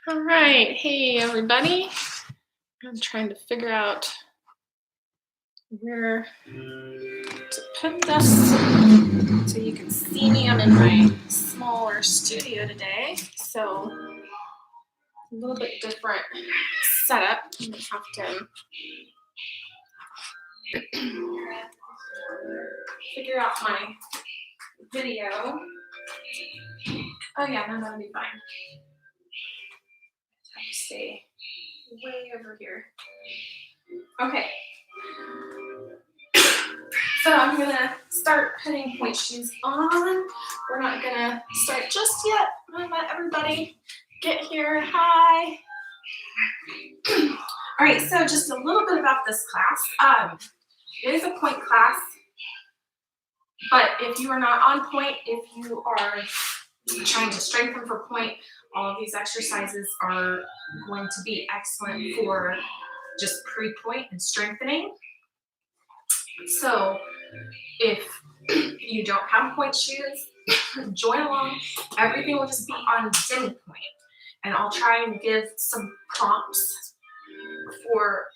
All right, hey everybody. I'm trying to figure out where to put this so you can see me. I'm in my smaller studio today, so a little bit different setup. I'm gonna have to figure out my video. Oh yeah, no, that'll be fine. I have to stay way over here. Okay. So I'm gonna start putting pointe shoes on. We're not gonna start just yet. I'm gonna let everybody get here. Hi. All right, so just a little bit about this class. It is a pointe class, but if you are not on pointe, if you are trying to strengthen for pointe, all of these exercises are going to be excellent for just pre-pointe and strengthening. So if you don't have pointe shoes, join along. Everything will just be on demi pointe, and I'll try and give some prompts for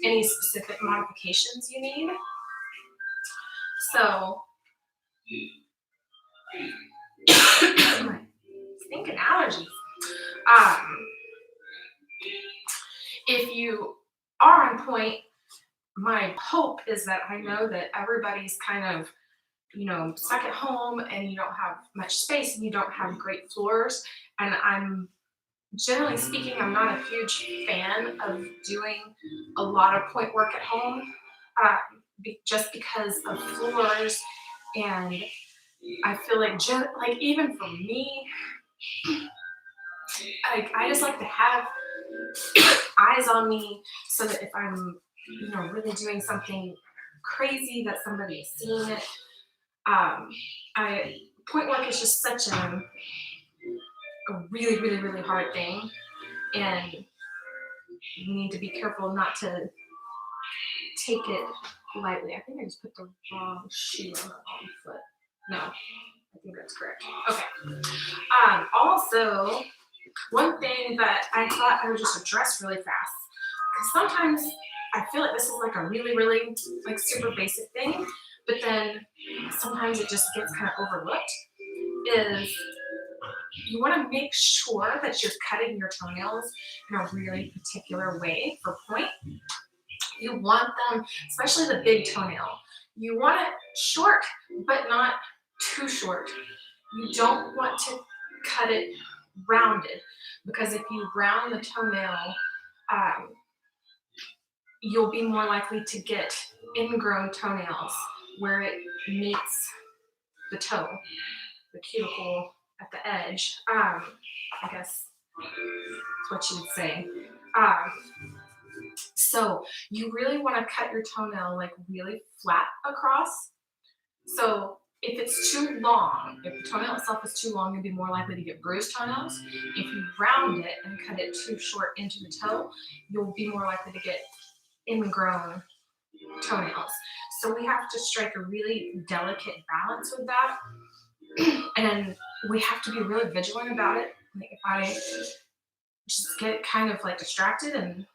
any specific modifications you need. So my stinking allergies. If you are on pointe, my hope is that I know that everybody's kind of, stuck at home and you don't have much space and you don't have great floors. And I'm generally speaking, I'm not a huge fan of doing a lot of pointe work at home, just because of floors. And I feel like even for me, I just like to have eyes on me so that if I'm really doing something crazy that somebody has seen it. Pointe work is just such a really, really, really hard thing, and you need to be careful not to take it lightly. I think I just put the wrong shoe on the wrong foot. No, I think that's correct. Okay. Also, one thing that I thought I would just address really fast, because sometimes I feel like this is like a really, really super basic thing, but then sometimes it just gets kind of overlooked, is you want to make sure that you're cutting your toenails in a really particular way for pointe. You want them, especially the big toenail, you want it short, but not too short. You don't want to cut it rounded, because if you round the toenail, you'll be more likely to get ingrown toenails where it meets the toe, the cuticle at the edge. I guess that's what you would say. So you really want to cut your toenail really flat across. So if it's too long, if the toenail itself is too long, you'll be more likely to get bruised toenails. If you round it and cut it too short into the toe, you'll be more likely to get ingrown toenails. So we have to strike a really delicate balance with that. And we have to be really vigilant about it. If I just get kind of distracted and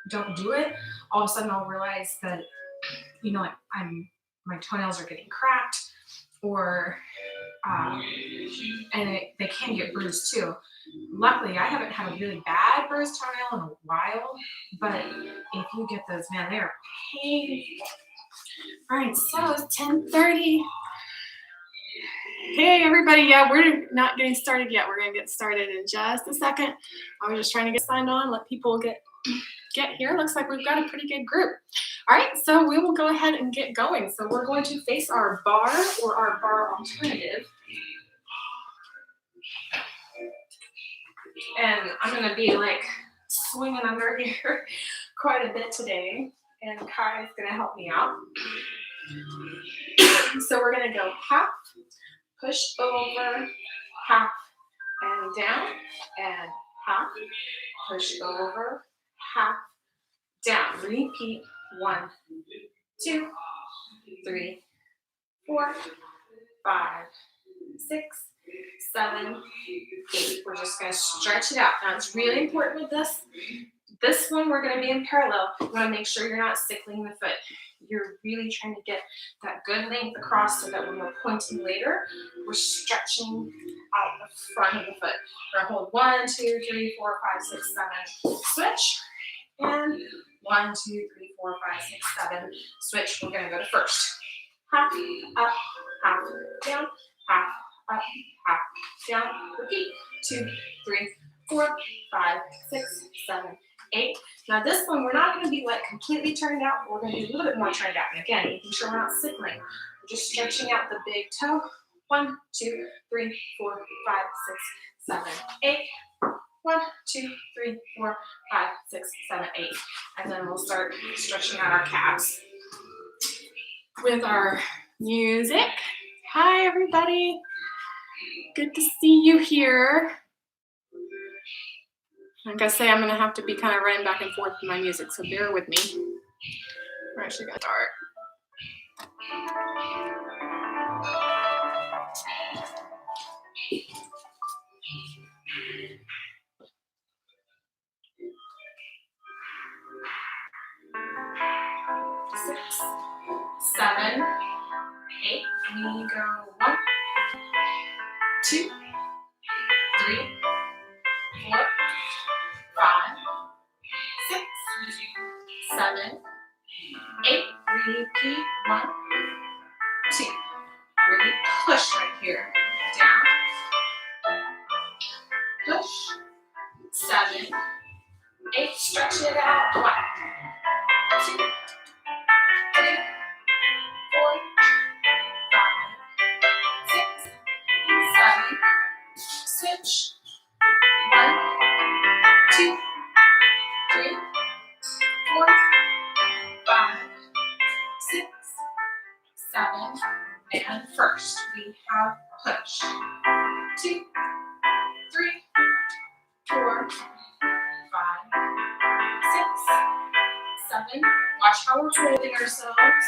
don't do it, all of a sudden I'll realize that, my toenails are getting cracked, or and they can get bruised too. Luckily, I haven't had a really bad bruised toenail in a while, but if you get those, man, they're painful. All right, so it's 10:30. Hey everybody, yeah, we're not getting started yet. We're gonna get started in just a second. I was just trying to get signed on, let people get here. Looks like we've got a pretty good group. All right, so we will go ahead and get going. So we're going to face our bar or our bar alternative. And I'm gonna be swinging under here quite a bit today, and Kai is gonna help me out. So we're gonna go half, push over, half, and down, and half, push over, half, down. Repeat. 1, 2, 3, 4, 5, 6, 7, 8. We're just going to stretch it out. Now it's really important with this. This one we're going to be in parallel. You want to make sure you're not sickling the foot. You're really trying to get that good length across so that when we're pointing later, we're stretching out the front of the foot. We're going to hold 1, 2, 3, 4, 5, 6, 7. Switch. And 1, 2, 3, 4, 5, 6, 7. Switch. We're going to go to first. Half, up, half, down, half, up, half, down. Repeat. 2, 3, 4, 5, 6, 7, 8. Now this one, we're not going to be like completely turned out. We're going to be a little bit more turned out. And again, making sure we're not sickling. We're just stretching out the big toe. 1, 2, 3, 4, 5, 6, 7, 8. 1, 2, 3, 4, 5, 6, 7, 8. And then we'll start stretching out our calves with our music. Hi, everybody. Good to see you here. Like I say, I'm going to have to be kind of running back and forth with my music, so bear with me. We're actually going to start. Six, 7, 8. We go 1, 2, 3, 4, 5, 6, 7, 8. Repeat. 1, 2. Really push right here. Down. Push. 7, 8. Stretch it out. 1, 2, 3, 4, 5, 6, 7. Switch. 1, 2, 3, 4, 5, 6, 7. And first we have push. 2, 3, 4, 5, 6, 7. Watch how we're holding ourselves.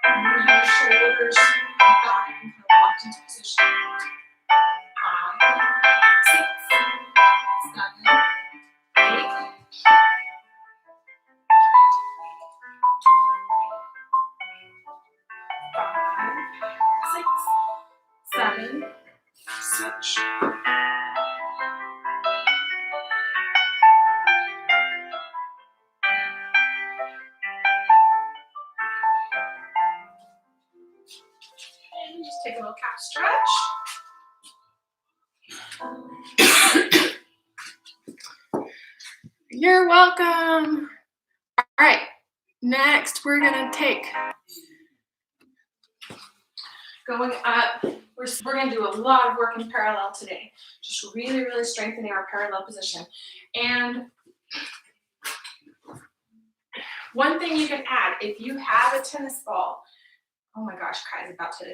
We have our shoulders back and locked into position. 5, 6, 7, 8. 5, 6, 7. Switch. And just take a little calf stretch. You're welcome. All right, next we're gonna take, going up, we're gonna do a lot of work in parallel today. Just really, really strengthening our parallel position. And one thing you can add, if you have a tennis ball, oh my gosh, Kai's about to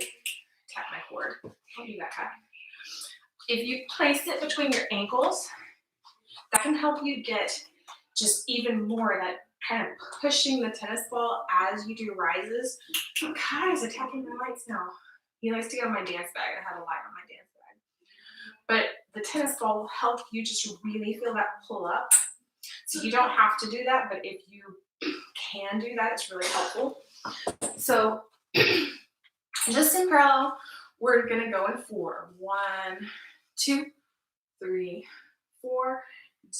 tap my cord. Don't do that, Kai. If you place it between your ankles, that can help you get just even more that kind of pushing the tennis ball as you do rises. Oh, Kai's attacking my lights now. He likes to get on my dance bag. I have a light on my dance bag. But the tennis ball will help you just really feel that pull up. So you don't have to do that, but if you can do that, it's really helpful. So just in parallel, we're gonna go in 4. 1, 2, 3, 4,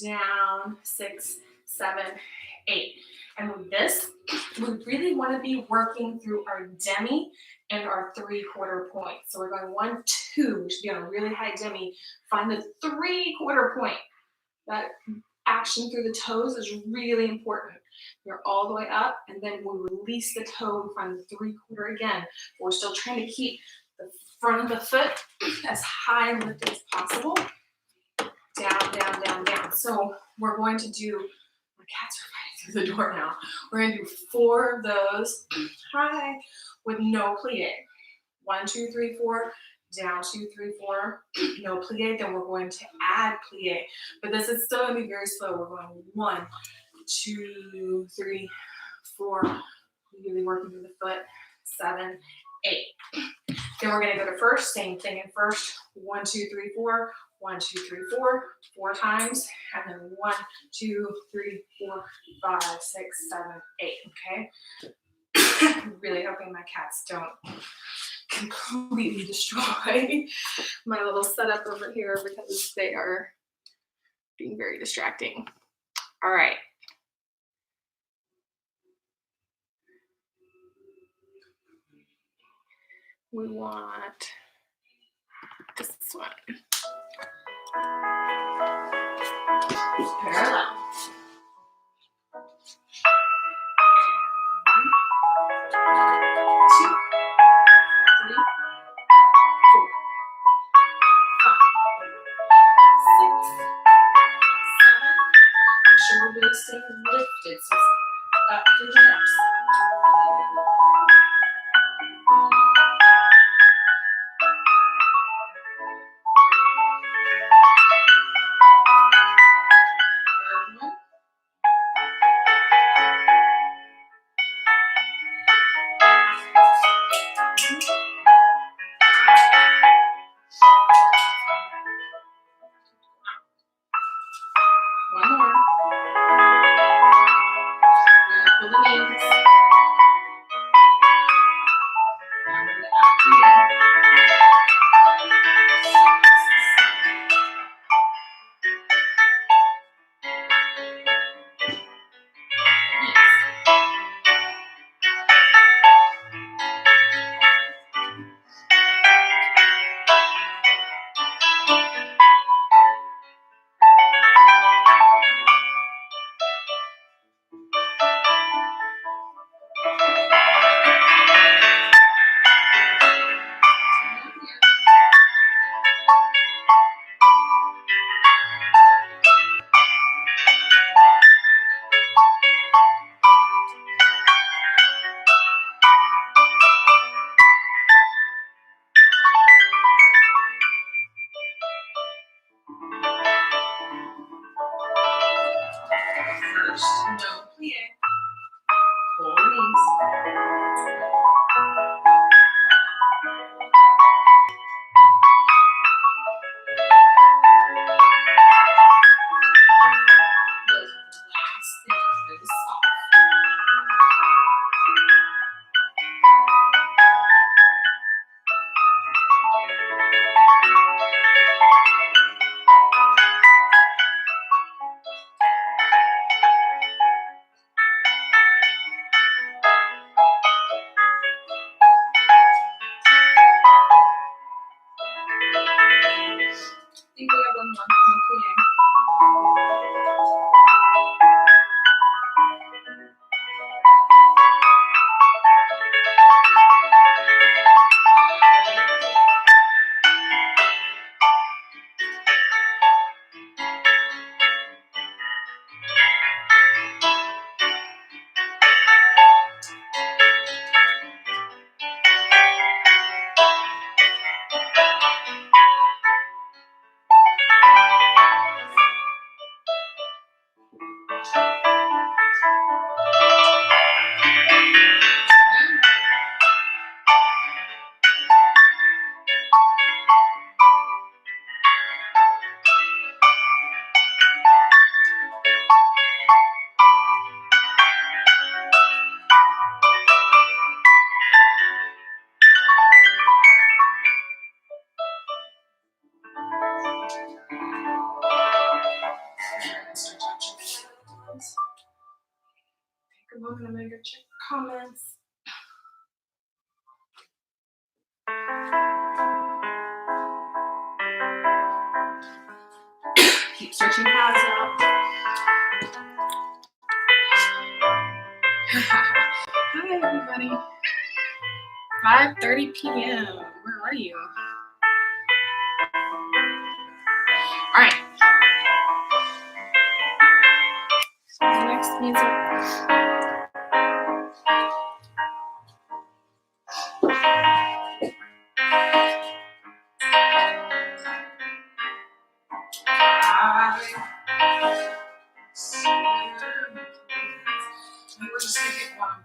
down, 6, 7, 8. And with this, we really want to be working through our demi and our 3/4 point. So we're going 1, 2, we should be on a really high demi. Find the 3/4 point. That action through the toes is really important. You're all the way up, and then we release the toe and find the 3/4 again. We're still trying to keep the front of the foot as high and lifted as possible. Down, down, down, down. So we're going to do, my cats are fighting through the door now. We're going to do 4 of those high with no plie. 1, 2, 3, 4. Down, 2, 3, 4. No plie. Then we're going to add plie. But this is still going to be very slow. We're going 1, 2, 3, 4. Really working through the foot. 7, 8. Then we're gonna go to first, same thing in first. 1, 2, 3, 4. 1, 2, 3, 4, 4 times, and then 1, 2, 3, 4, 5, 6, 7, 8. Okay. I'm really hoping my cats don't completely destroy my little setup over here because they are being very distracting. All right. We want this one. Parallel. Sure we're really staying lifted, so it's up through the hips. One more. Pull the knees. Now we're going to out first, no plie. Pull the knees. I think we have one more. No plie. Take a moment, I'm gonna go check comments. Keep stretching calves out. Hi everybody. 5:30 p.m. Where are you? All right. Next music. We're just gonna get one.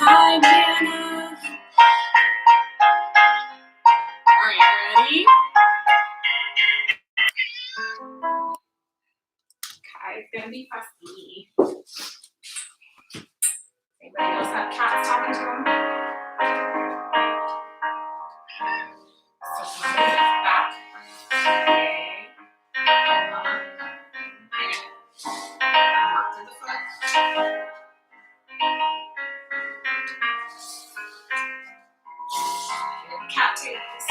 Hi, Diana. Are you ready? Okay, it's gonna be fussy. Anybody else have cats talking to them? So back. Okay. Walk to the foot. Cat tails.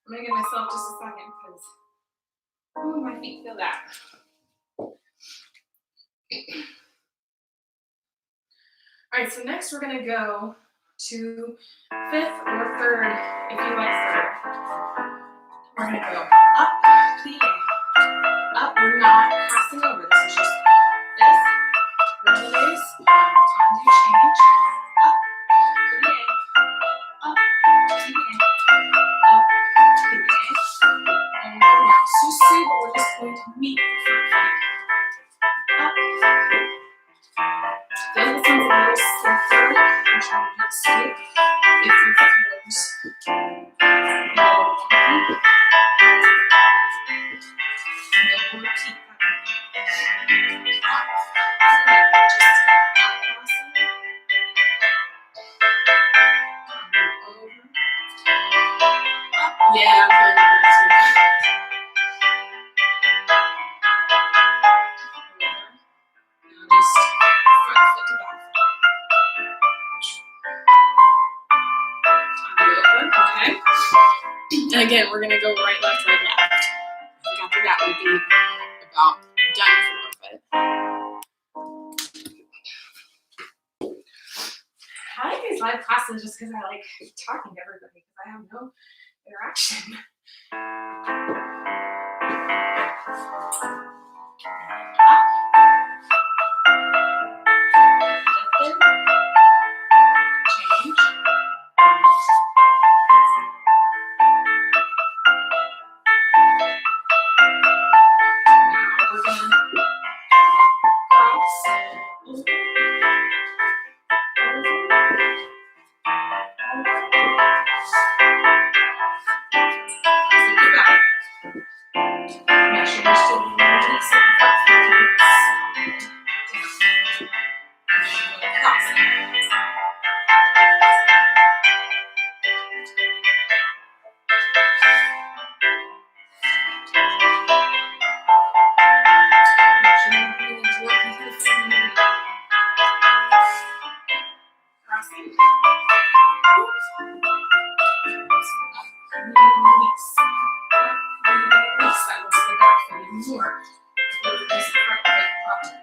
I'm gonna give myself just a second because my feet feel that. All right, so next we're gonna go to fifth or third, if you like third. We're gonna go up to the A. Up, we're not passing over. This is just fifth, release, time to change. Up to the A. Up to the A. Up to the A. And go down. So see, but we're just going to meet the front feet. Up. Then this one's a little simpler. I'm trying to get sleep. If your fingers a little wonky. We'll repeat that. Up. Just not crossing. Over. Up. Yeah, I'm feeling that too. Now just front foot to back foot. Okay. And again, we're gonna go right, left, right, left. I think after that we'll be about done for a little bit. I like these live classes just because I like talking to everybody because I have no interaction. Lifted. Change. Now we're gonna cross. Make sure you're still releasing the front feet. Cross. Make sure you're really working through the front. Crossing. Release. Release. That looks the back foot even more. Release the front foot properly.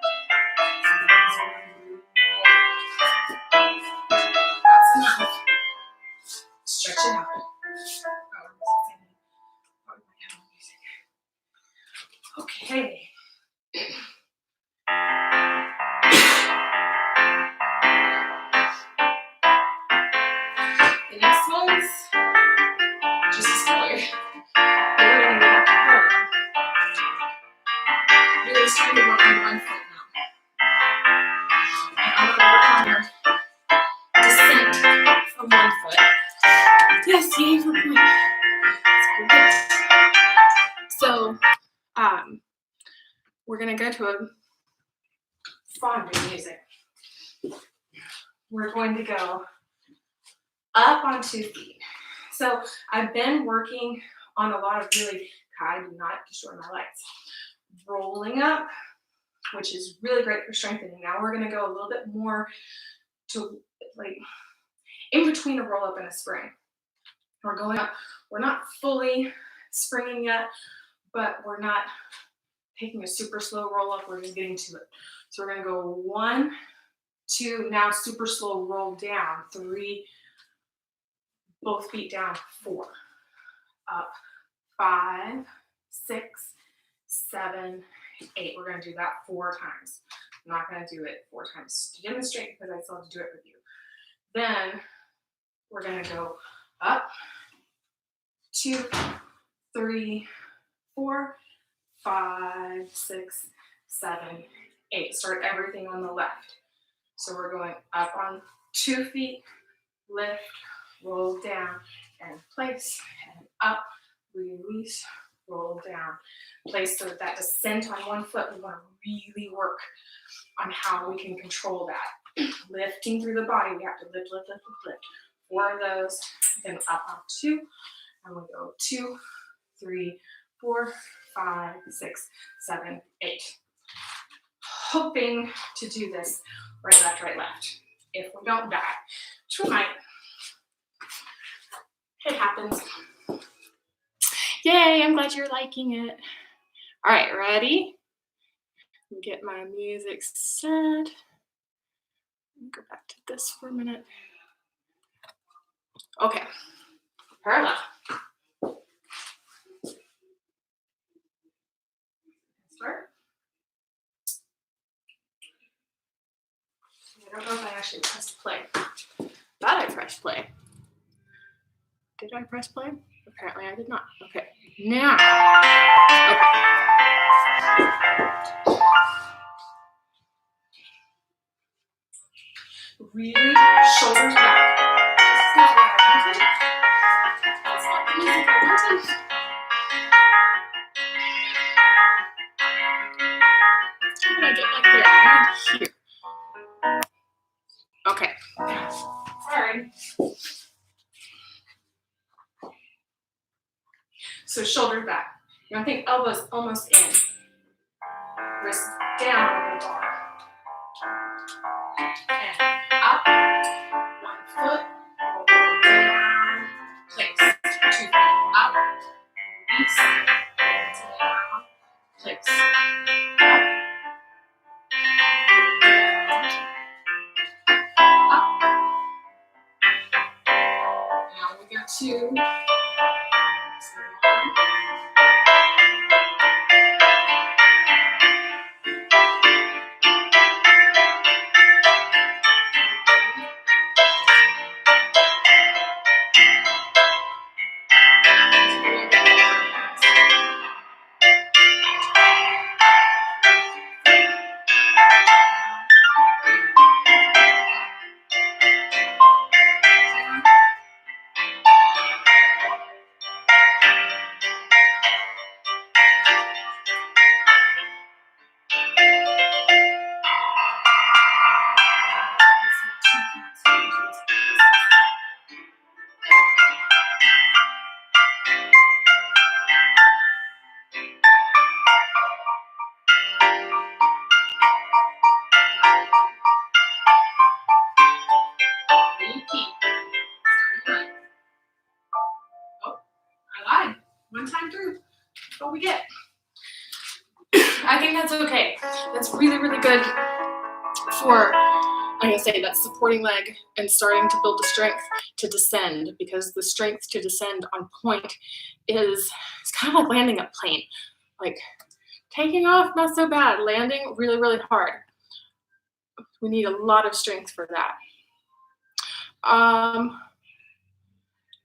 go to a fondue music. We're going to go up on 2 feet. So I've been working on a lot of really, I do not destroy my legs, rolling up, which is really great for strengthening. Now we're going to go a little bit more to like in between a roll up and a spring. We're going up. We're not fully springing yet, but we're not taking a super slow roll up. We're just getting to it. So we're going to go 1, 2, now super slow roll down, 3, both feet down, 4, up, 5, 6, 7, 8. We're going to do that 4 times. I'm not going to do it 4 times to demonstrate because I still have to do it with you. Then we're going to go up, 2, 3, 4, 5, 6, 7, 8. Start everything on the left. So we're going up on 2 feet, lift, roll down, and place, and up, release, roll down, place. So that descent on 1 foot, we want to really work on how we can control that. Lifting through the body, we have to lift, lift, lift, lift, lift. 4 of those, then up on 2, and we go 2, 3, 4, 5, 6, 7, 8. Hoping to do this right, left, right, left. If we don't die, which we might. It happens. Yay, I'm glad you're liking it. All right, ready? Get my music set. Let me go back to this for a minute. Okay, parallel. Start. I don't know if I actually pressed play. Thought I pressed play. Did I press play? Apparently I did not. Okay, now. Okay. Really, shoulders back. That's not what I wanted. That's not the music I wanted. How did I get like that? Here. Okay. Sorry. So shoulders back. You want to think elbows almost in. Wrist down over the bar. And up. 1 foot. Roll down. Place. 2 feet. Up. Release. Down. Place. Up. Up. Now we go 2. One time through. That's all we get. I think that's okay. That's really, really good for, like I say, that supporting leg and starting to build the strength to descend, because the strength to descend on point is it's kind of like landing a plane. Like taking off, not so bad. Landing, really, really hard. We need a lot of strength for that.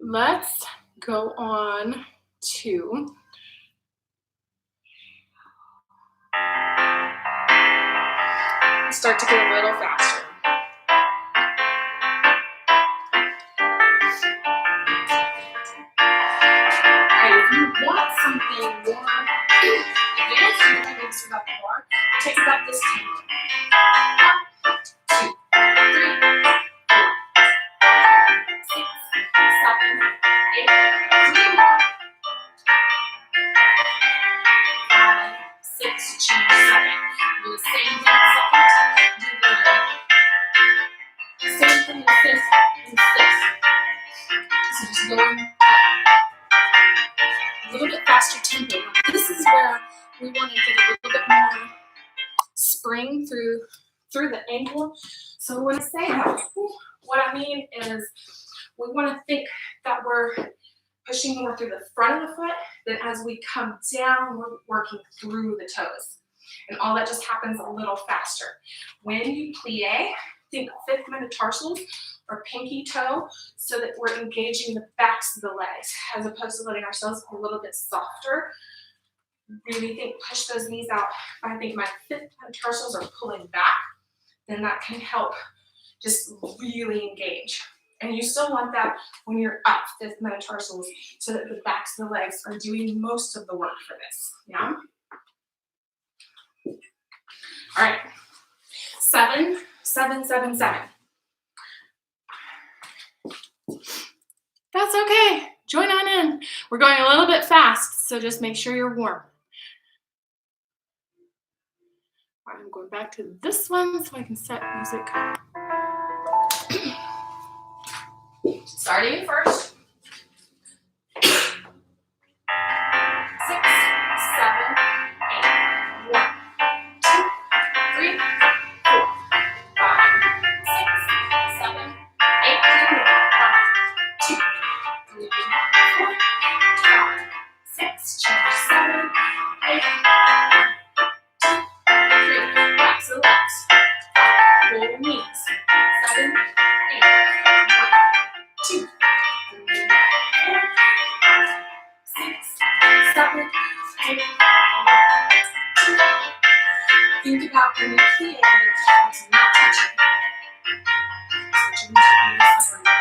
Let's go on to start to get a little faster. Alright, if you want something more advanced, you might mix it up more. this tempo. 1, 2, 3, 4, 6, 7, 8, 3 more. 5, 6, change 7. Do the same thing in second. Do the same thing in fifth and sixth. So just going up. A little bit faster tempo. This is where we want to get a little bit more spring through the ankle. So when I say that, what I mean is we want to think that we're pushing more through the front of the foot, then as we come down, we're working through the toes. And all that just happens a little faster. When you plie, think fifth metatarsals or pinky toe so that we're engaging the backs of the legs as opposed to letting ourselves be a little bit softer. Really think, push those knees out. If I think my fifth metatarsals are pulling back, then that can help just really engage. And you still want that when you're up, fifth metatarsals, so that the backs of the legs are doing most of the work for this, yeah? All right, 7, 7, 7, 7. That's okay, join on in. We're going a little bit fast, so just make sure you're warm. All right, I'm going back to this one so I can set music. Starting first. 6, 7, 8. 1, 2, 3, 4, 5, 6, 7, 8. 1, 2, 3, 4, 5, 6. Change 7, 8. 1, 2, 3. Back to the left. 5. Pull your knees. 7, 8. 1, 2, 3, 4, 5, 6, 7, 8. 1, 2. Think about when you plie, your calves are not touching. So change your knees separately.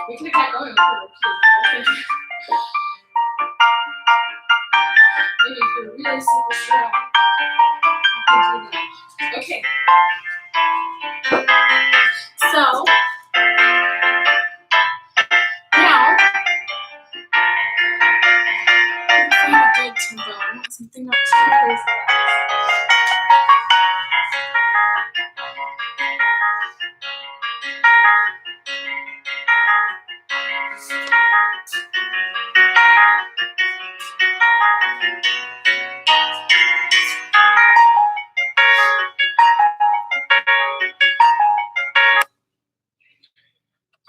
We could have kept going with the key. Maybe if you're really super strong, you can do that. Okay. So now I'm find a good tempo. I want something not too crazy.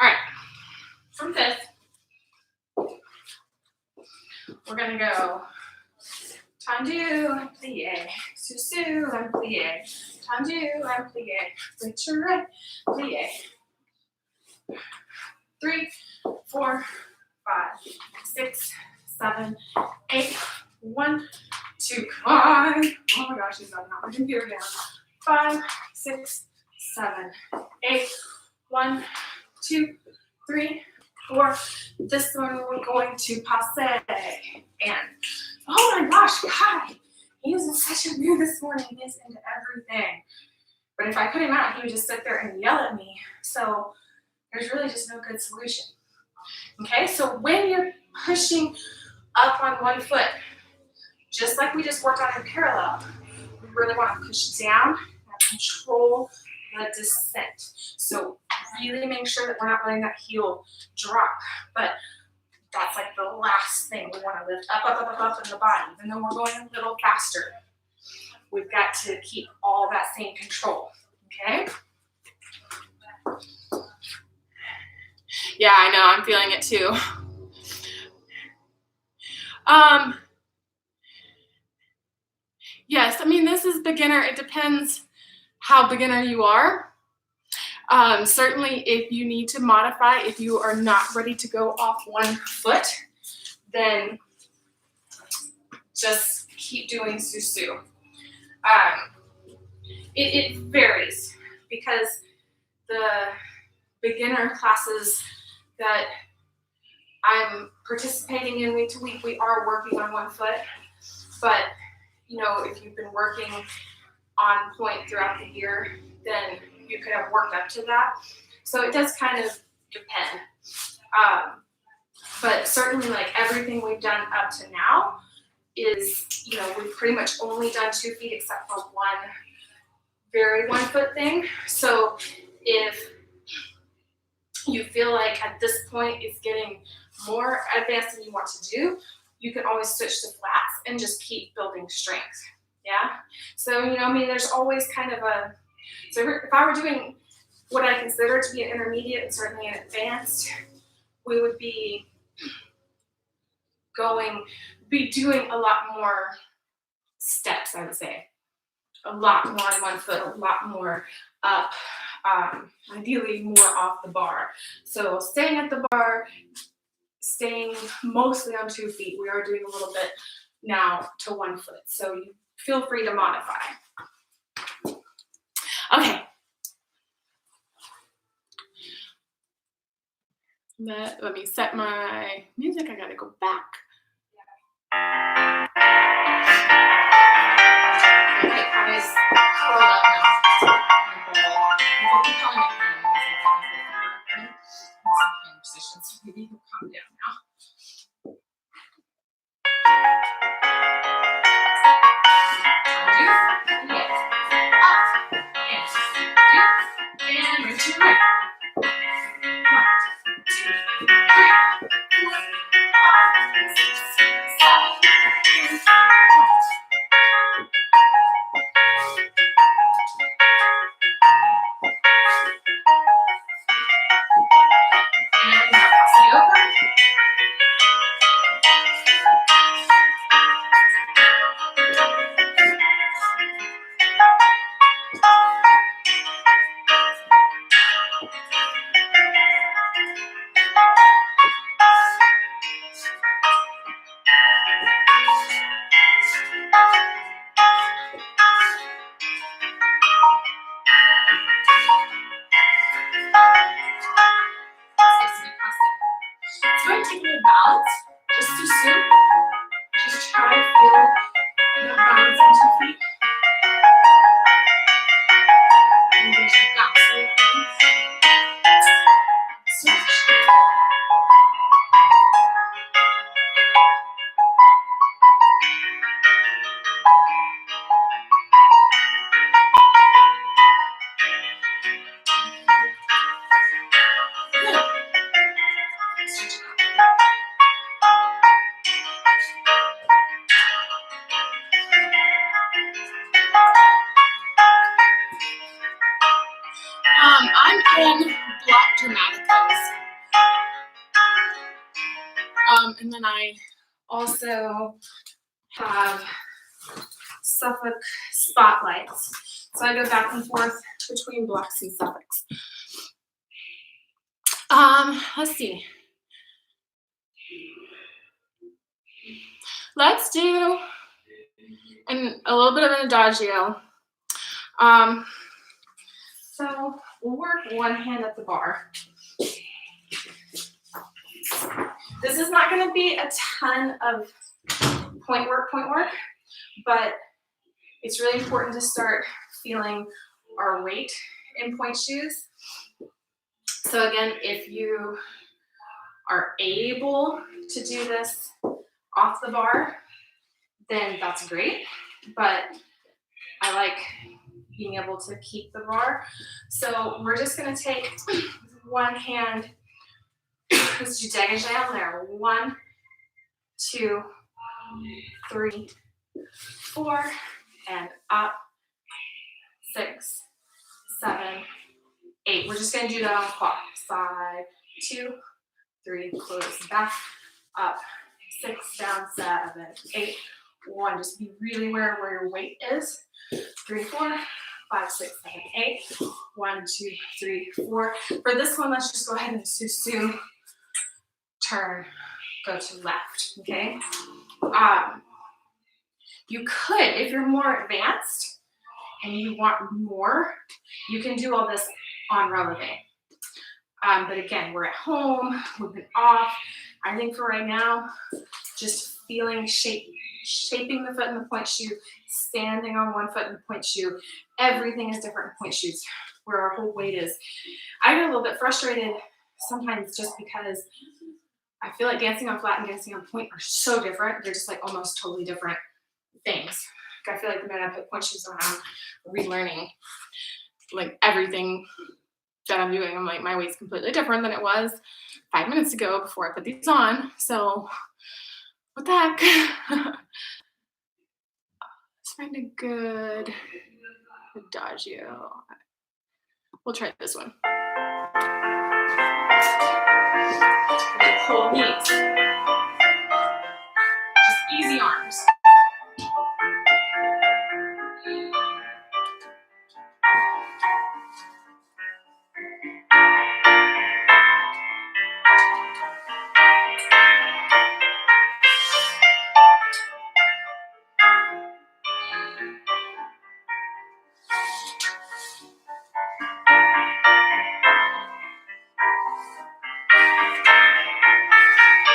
All right. From fifth, we're gonna go tendu and plie, sous-sus and plie, tendu and plie, retire, plie. 3, 4, 5, 6, 7, 8. 1, 2. Come on. Oh my gosh, it's not my computer down. 5, 6, 7, 8. 1, 2, 3, 4. This one we're going to passe. And oh my gosh, God, he is in such a mood this morning. He is into everything. But if I put him out, he would just sit there and yell at me. So there's really just no good solution. Okay, so when you're pushing up on one foot, just like we just worked on in parallel, we really want to push down and control the descent. So really make sure that we're not letting that heel drop. But that's like the last thing. We want to lift up, up, up, up, up in the body. Even though we're going a little faster, we've got to keep all that same control. Okay? Yeah, I know. I'm feeling it too. Yes, I mean, this is beginner. It depends how beginner you are. Certainly if you need to modify, if you are not ready to go off one foot, then just keep doing susu. It varies because the beginner classes that I'm participating in week to week, we are working on one foot. But, you know, if you've been working on Pointe throughout the year, then you could have worked up to that. So it does kind of depend. But certainly, like, everything we've done up to now is, you know, we've pretty much only done 2 feet except for one very 1 foot thing. So if you feel like at this point it's getting more advanced than you want to do, you can always switch to flats and just keep building strength. Yeah. So, you know, I mean, there's always kind of a, so if I were doing what I consider to be an intermediate and certainly an advanced, we would be doing a lot more steps, I would say. A lot more on 1 foot, a lot more up, ideally more off the bar. So staying at the bar, staying mostly on 2 feet. We are doing a little bit now to 1 foot. So you feel free to modify. Okay. Let me set my music. I gotta go back. Okay, I was curled up now. I'm calling it hand position, so maybe he'll calm down now. And move to the right. 1, 2, 3, 4, 5, 6, 7, 8, 9. And now cross it over. So I'm taking a balance, just to suit. Just try to feel the balance on 2 feet. And there's the bounce. Switch. Good. Switch it up. I'm in block dramaticals. And then I also have Suffolk spotlights. So I go back and forth between blocks and Suffolks. Let's see. Let's do a little bit of an Adagio. So we'll work one hand at the bar. This is not going to be a ton of point work, but it's really important to start feeling our weight in Pointe shoes. So again, if you are able to do this off the bar, then that's great. But I like being able to keep the bar. So we're just going to take one hand. Let's do dégagé on there. 1, 2, 3, 4, and up. 6, 7, 8. We're just going to do that on the clock. 5, 2, 3, close back, up, 6, down, 7, 8, 1. Just be really aware where your weight is. 3, 4, 5, 6, 7, 8. 1, 2, 3, 4. For this one, let's just go ahead and susu, turn, go to left, okay? You could, if you're more advanced and you want more, you can do all this on releve. But again, we're at home, we've been off. I think for right now, just feeling shaping the foot in the point shoe, standing on one foot in the point shoe. Everything is different in point shoes, where our whole weight is. I get a little bit frustrated sometimes just because I feel like dancing on flat and dancing on point are so different. They're just like almost totally different things. Like, I feel like the minute I put point shoes on, I'm relearning like everything that I'm doing. I'm like, my weight's completely different than it was 5 minutes ago before I put these on. So what the heck? Let's find a good Adagio. We'll try this one. Pull knees. Just easy arms.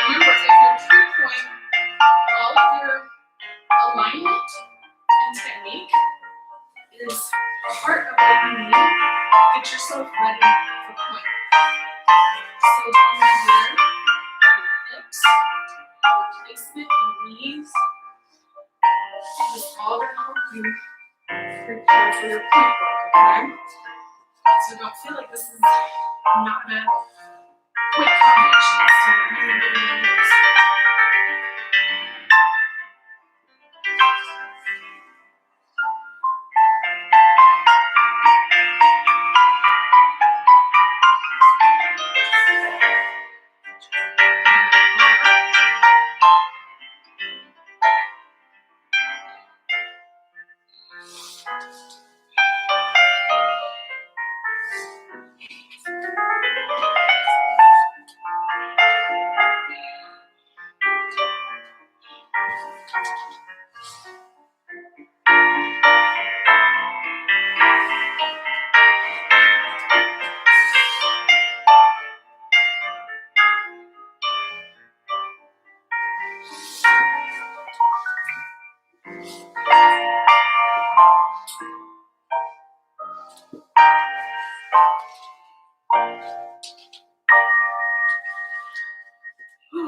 Remember, if you're true point, all of your alignment and technique is part of what you need to get yourself ready for point. So from here, your hips, your placement, your knees, this all going to help you prepare for your point work, okay? So don't feel like this is not a quick combination. It's still really, really, really is.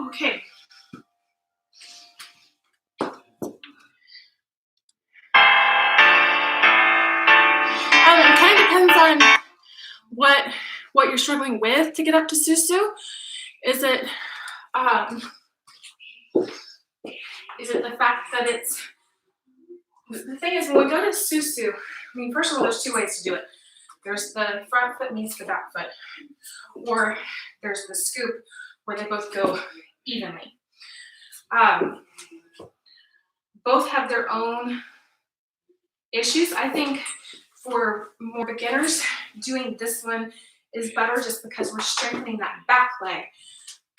Okay. It kind of depends on what you're struggling with to get up to susu. Is it the fact that it's the thing is when we go to susu? I mean, first of all, there's two ways to do it. There's the front foot meets the back foot, or there's the scoop where they both go evenly. Both have their own issues. I think for more beginners, doing this one is better just because we're strengthening that back leg,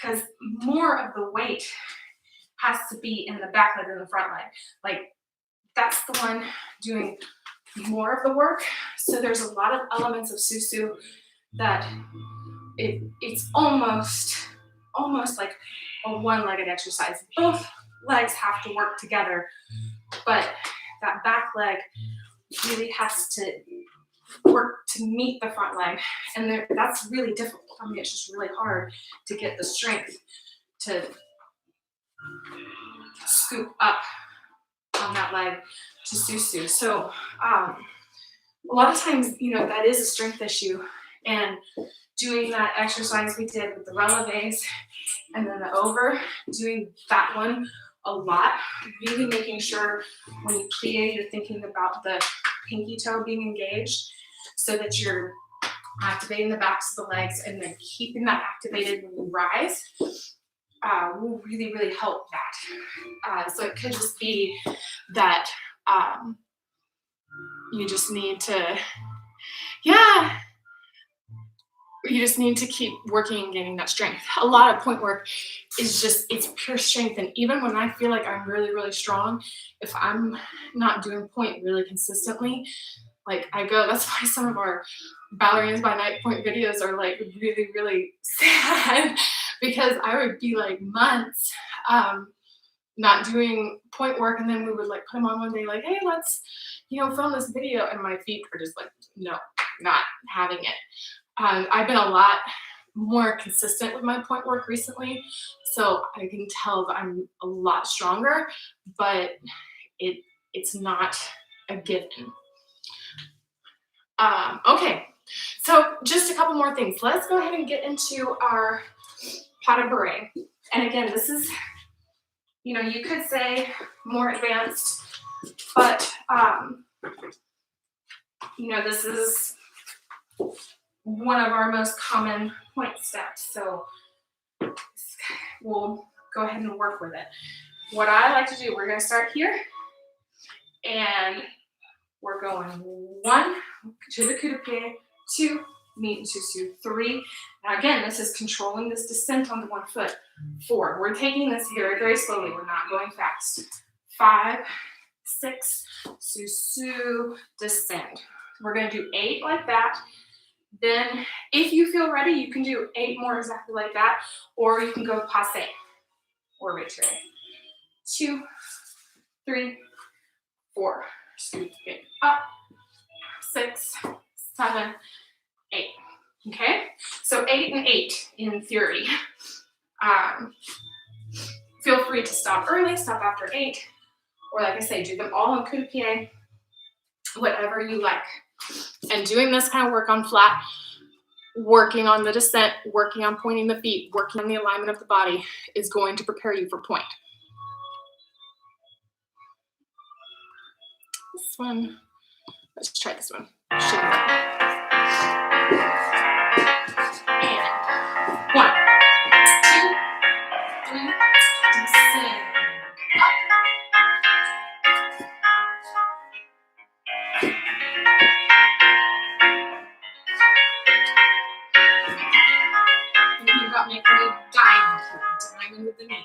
because more of the weight has to be in the back leg than the front leg. Like, that's the one doing more of the work. So there's a lot of elements of susu that it's almost like a one-legged exercise. Both legs have to work together, but that back leg really has to work to meet the front leg, and that's really difficult. I mean, it's just really hard to get the strength to scoop up on that leg to susu. So a lot of times, that is a strength issue, and doing that exercise we did with the releves and then the over, doing that one a lot, really making sure when you plie, you're thinking about the pinky toe being engaged so that you're activating the backs of the legs and then keeping that activated when you rise will really, really help that. So it could just be that you just need to, yeah, you just need to keep working and gaining that strength. A lot of point work is just, it's pure strength. And even when I feel like I'm really, really strong, if I'm not doing point really consistently, like I go, that's why some of our Ballerinas by Night point videos are like really, really sad because I would be like months not doing point work, and then we would like put them on one day like, hey, let's, you know, film this video, and my feet are just like, no, not having it. I've been a lot more consistent with my point work recently, so I can tell that I'm a lot stronger, but it's not a given. Okay, so just a couple more things. Let's go ahead and get into our pas de barre. And again, this is, you know, you could say more advanced, but you know, this is one of our most common point steps. So we'll go ahead and work with it. What I like to do, we're going to start here, and we're going 1 to the coup de pied, 2, meet into two, 3. Now again, this is controlling this descent on the 1 foot. 4, we're taking this very, very slowly. We're not going fast. 5, 6, sous, descend. We're going to do 8 like that. Then if you feel ready, you can do 8 more exactly like that, or you can go passe or retrait. 2, 3, 4. Scoot it up. 6, 7, 8. Okay, so 8 and 8 in theory. Feel free to stop early, stop after 8, or like I say, do them all in coup de pied, whatever you like. And doing this kind of work on flat, working on the descent, working on pointing the feet, working on the alignment of the body is going to prepare you for point. This one, let's try this one. Should work. And 1, 2, 3, descend. Up. And you've got me a little diamond here, diamond with the knees.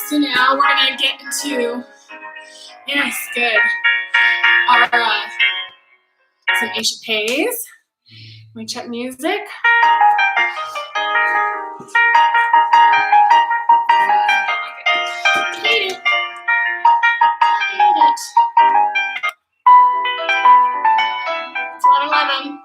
So now we're gonna get into, yes, good, our some échappés. Let me check music. Played it. It's 11:11.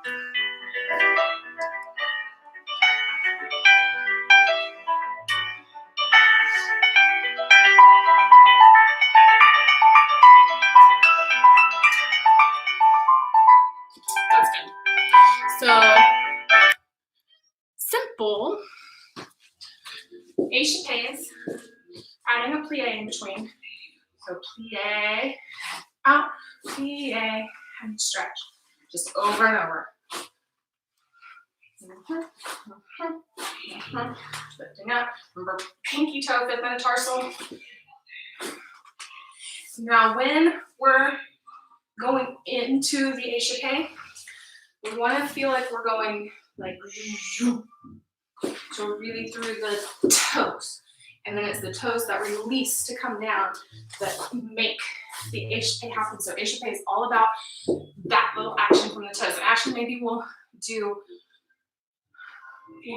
That's good. So simple échappés, adding a plie in between. So plie, out, plie, and stretch. Just over and over. Lifting up. Remember, pinky toe, fifth metatarsal. Now, when we're going into the échappé, we want to feel like we're going like so really through the toes, and then it's the toes that release to come down that make the échappé happens. So échappé is all about that little action from the toes. And actually, maybe we'll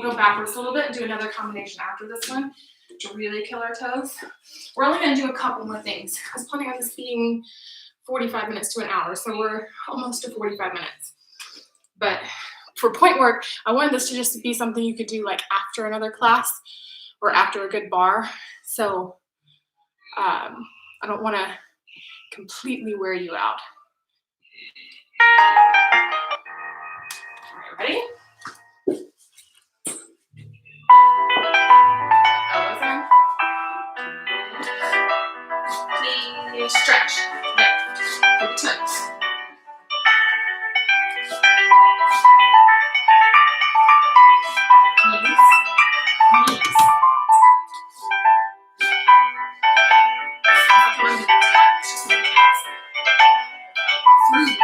go backwards a little bit and do another combination after this one to really kill our toes. We're only going to do a couple more things. I was planning on this being 45 minutes to an hour, so we're almost to 45 minutes. But for point work, I wanted this to just be something you could do like after another class or after a good bar. So I don't want to completely wear you out. All right, ready? Elbows in. Please stretch. There. Through the toes. Knees. Knees. Sounds like I'm under attack. It's just my hands. Through.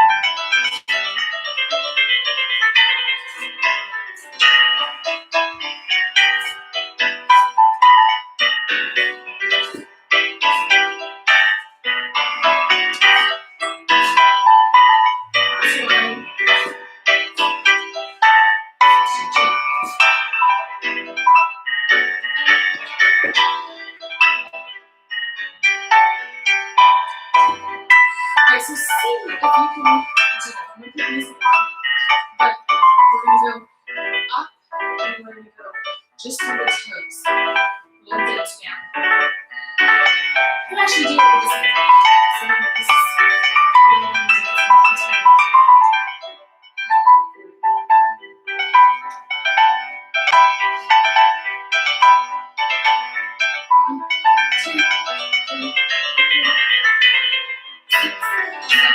Alright, so see if you can do that. I'm going to put music on, but we're going to go up and we're going to go just through the toes. A little bit down. You can actually do it with this hand. So this is really easy. It's not continuing. One, two, three, 4, 6, 7,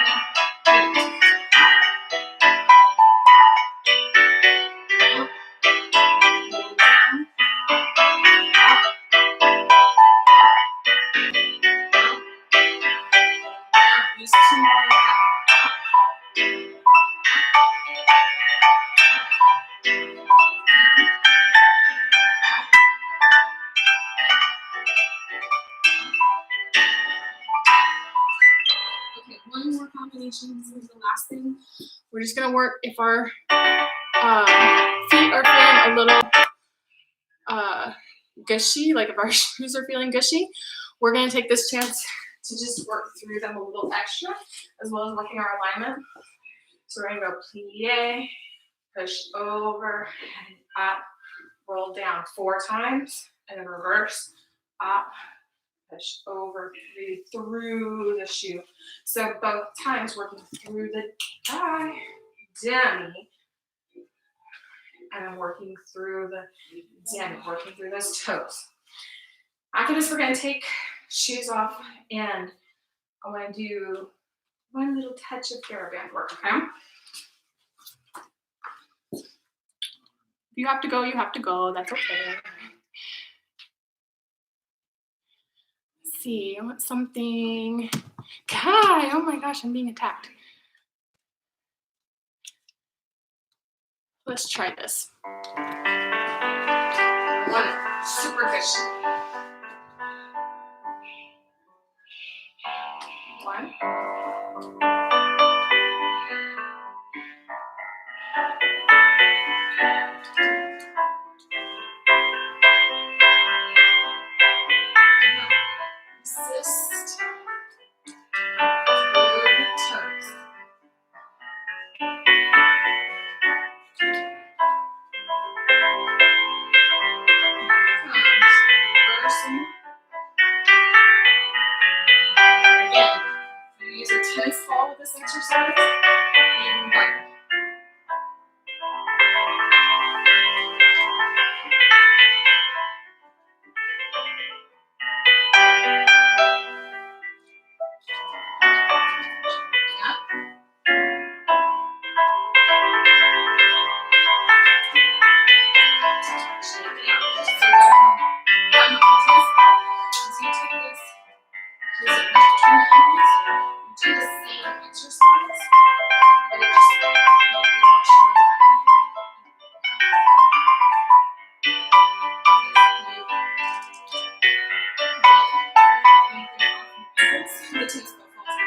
8. Use 2 more like that. Okay, one more combination. This is the last thing. We're just gonna work if our feet are feeling a little gushy, like if our shoes are feeling gushy, we're gonna take this chance to just work through them a little extra, as well as working our alignment. So we're gonna go plie, push over, and up, roll down 4 times, and then reverse, up, push over, through the shoe. So both times working through the thigh, demi, and I'm working through the demi, working through those toes. After this, we're gonna take shoes off, and I wanna do one little touch of theraband work, okay? If you have to go, you have to go, that's okay. Let's see, I want something. Kai, oh my gosh, I'm being attacked. Let's try this. One super fish. One. Resist. Through the toes. Reversing. Again, you use a tennis ball with this exercise, even better. The tennis ball falls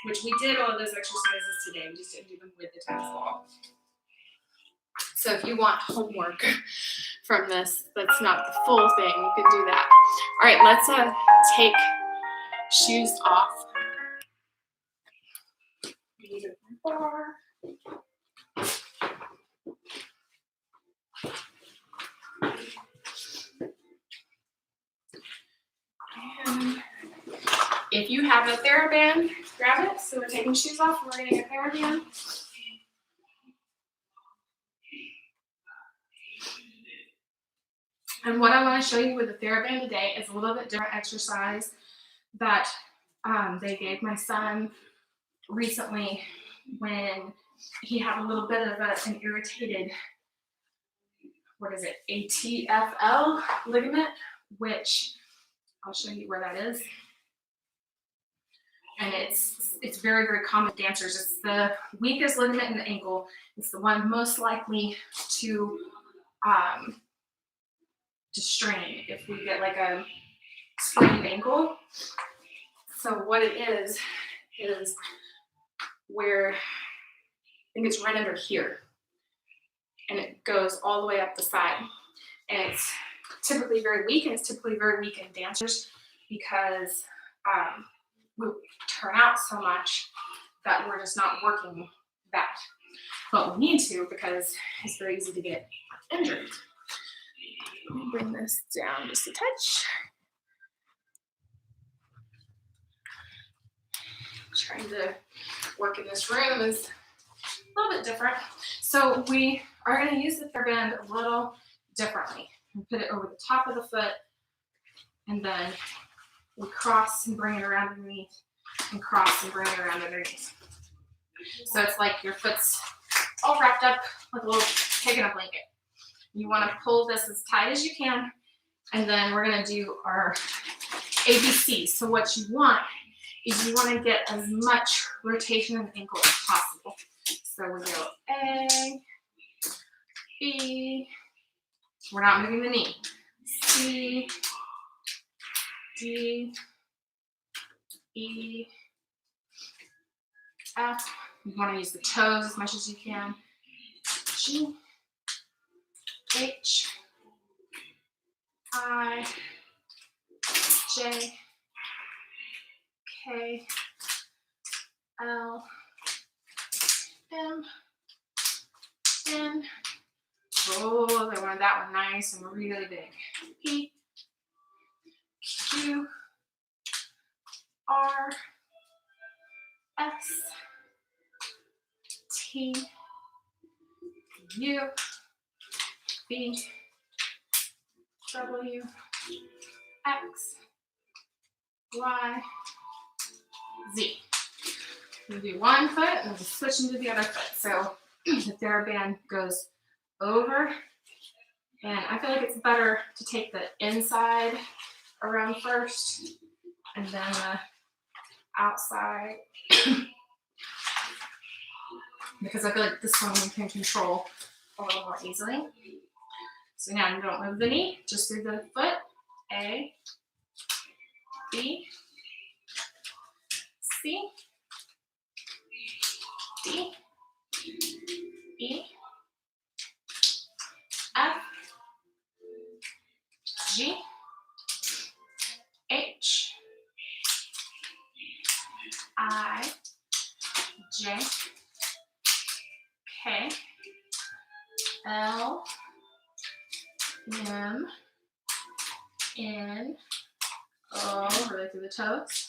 which we did all of those exercises today. We just didn't do them with the tennis ball. So if you want homework from this, that's not the full thing, you can do that. All right, let's take shoes off. Bar. And if you have a theraband, grab it. So we're taking shoes off and we're getting a theraband. And what I want to show you with the theraband today is a little bit different exercise that they gave my son recently when he had a little bit of an irritated, ATFL ligament, which I'll show you where that is. And it's very, very common with dancers. It's the weakest ligament in the ankle. It's the one most likely to strain if we get like a sprained ankle. So what it is where, I think it's right under here, and it goes all the way up the side. And it's typically very weak, and it's typically very weak in dancers because we turn out so much that we're just not working that. But we need to because it's very easy to get injured. Let me bring this down just a touch. Trying to work in this room is a little bit different. So we are going to use the theraband a little differently. We put it over the top of the foot, and then we cross and bring it around underneath, and cross and bring it around underneath. So it's like your foot's all wrapped up like a little pig in a blanket. You want to pull this as tight as you can, and then we're going to do our ABC. So what you want is you want to get as much rotation in the ankle as possible. So we go A, B, we're not moving the knee, C, D, E, F. You want to use the toes as much as you can. G, H, I, J, K, L, M, N. Oh, I wanted that one nice and really big. P, Q, R, S, T, U, V, W, X, Y, Z. We'll do one foot and we'll switch into the other foot. So the theraband goes over, and I feel like it's better to take the inside around first and then the outside because I feel like this one we can control a little more easily. So now you don't move the knee, just through the foot. A, B, C, D, E, F, G, H, I, J, K, L, M, N, O, really through the toes,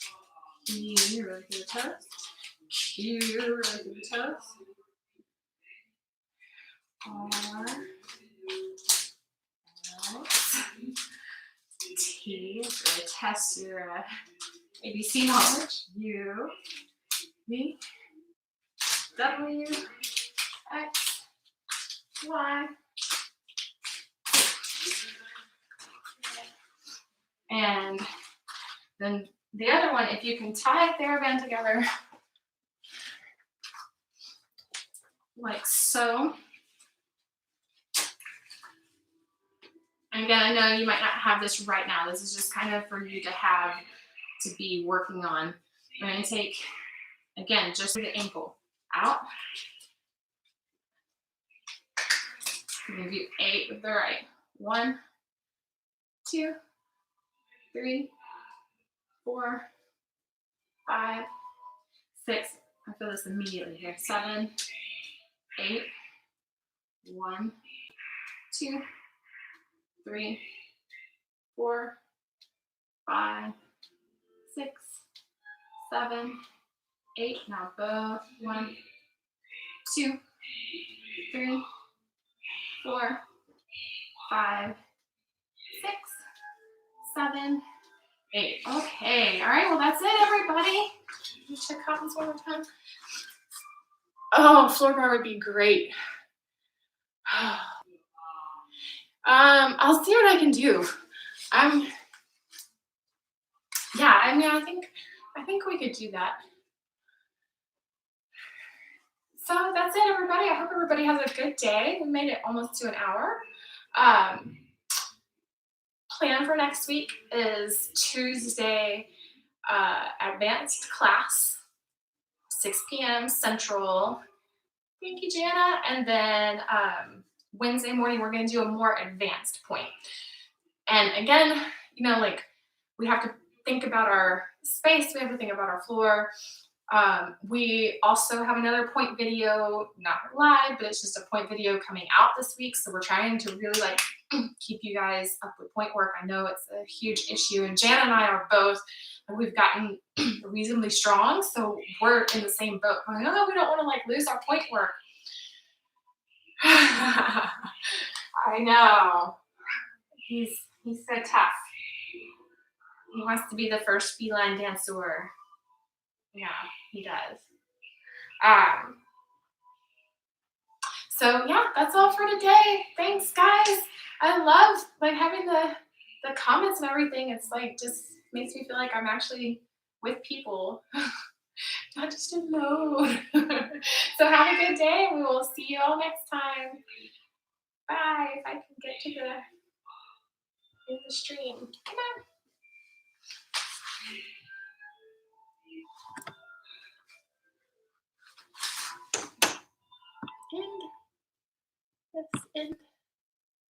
E, really through the toes, Q, really through the toes, R, S, T, really test your ABC knowledge, U, V, W, X, Y, and then the other one, if you can tie a theraband together like so. And again, I know you might not have this right now. This is just kind of for you to have to be working on. I'm going to take Again, just through the ankle. Out. I'm going to do 8 with the right. 1, 2, 3, 4, 5, 6. I feel this immediately here. 7, 8. 1, 2, 3, 4, 5, 6, 7, 8. Now both. 1, 2, 3, 4, 5, 6, 7, 8. Okay. All right. Well, that's it, everybody. Let me check cottons one more time. Oh, floor bar would be great. I'll see what I can do. Yeah, I mean, I think we could do that. So that's it, everybody. I hope everybody has a good day. We made it almost to an hour. Plan for next week is Tuesday, advanced class, 6 p.m. Central. Thank you, Jana. And then Wednesday morning, we're going to do a more advanced point. And again, you know, like we have to think about our space. We have to think about our floor. We also have another point video, not live, but it's just a point video coming out this week. So we're trying to really like keep you guys up with point work. I know it's a huge issue, and Jan and I are both, we've gotten reasonably strong. So we're in the same boat. Going, oh, we don't want to like lose our point work. I know. He's so tough. He wants to be the first feline dancer. Yeah, he does. So yeah, that's all for today. Thanks, guys. I love like having the comments and everything. It's like just makes me feel like I'm actually with people, not just alone. So have a good day, and we will see you all next time. Bye. If I can get to the stream. Come on. And that's it.